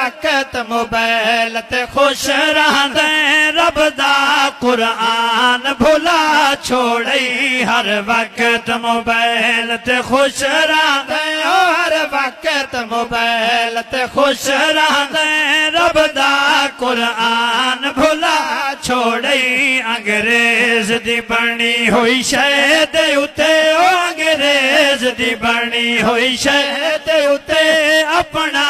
वक्त मोबाइल ते खुश रहंदे रब दा कुरान भुला छोड़ई हर वक्त मोबाइल ते खुश रहंदे हर वक्त मोबाइल ते खुश रहंदे रब दा कुरान भुला छोड़ई अंग्रेज दी बनी हुई शै दे उते अंग्रेज दी बनी हुई शै दे उते अपना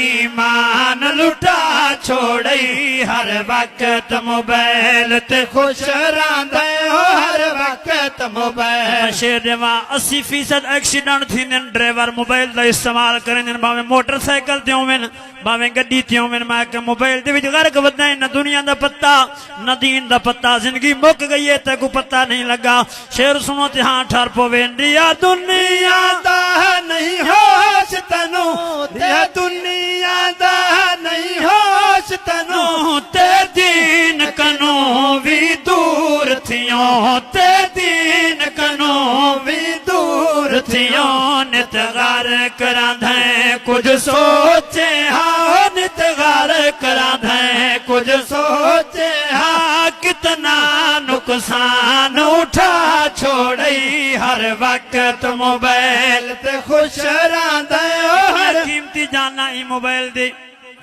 ईमान लुटा छोड़ई हर वक्त मोबाइल ते खुश रहंदे हर वक्त मोबाइल। शेर 80% एक्सीडेंट थींदे ड्राइवर मोबाइल दा इस्तेमाल करेंदे भावें मोटरसाइकिल ते होवन भावें गड्डी ते होवन। मैं के मोबाइल दे विच गर्क वधदा न दुनिया दा पत्ता न दीन दा पत्ता जिंदगी मुक गई है ते को पता नहीं लगा। शेर सुनो ते हां ठर पवे इंडिया दुनिया दा नहीं होश तनु ते दुनिया दा नहीं होश तनु ते दीन कनो भी दूर थियो ते दीन कनो भी दूर थियो नित गार करांदे कुछ सोचे हाँ नित गार करांदे कुछ सोचे हाँ कितना नुकसान उठा छोड़ई हर वक्त मोबाइल ते खुश रहंदे हर कीमती जाना ही मोबाइल दे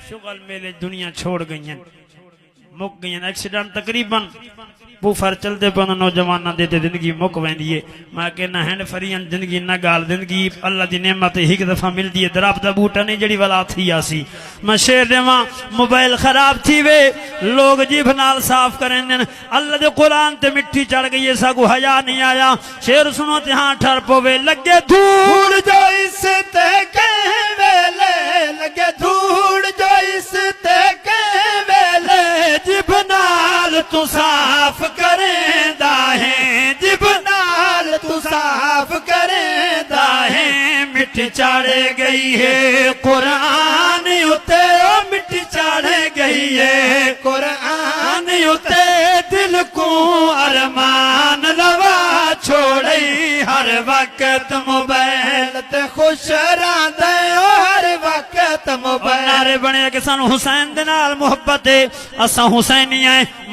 शुगल मेले दुनिया छोड़ गई मुक गई एक्सीडेंट तकरीबन बूफर चलते पे नौजवाना दे जिंदगी मुक वेंदी है। मैं कहना हैंड फरियन जिंदगी ना गाल जिंदगी अल्लाह की नेमत एक दफा मिलती है दरब दा बूटा नहीं जड़ी वाला थी आसी। मैं शेर देवा मोबाइल खराब थी वे लोग जीभ नाल साफ करें अल्लाह दे कुरान ते मिट्टी चढ़ गई है सागू हया नहीं आया। शेर सुनो ते हाँ ठर पवे लगे धूड़ जो इस ते के वेले लगे धूड़ जो इस ते के वेले जीभ नाल तू साफ करेंदा है जिब नाल तू साफ करेंदा है। मिट्टी चाढ़ गई है कुरान उते मिट्टी चाढ़ गई है कुरान उते दिल को अरमान लवा छोड़ई हर वक्त मोबाइल ते खुश रहंदे हर वक्त मोबाइल। नारे बने कि सानू हुसैन दे नाल मुहब्बत है असा हुसैनी है।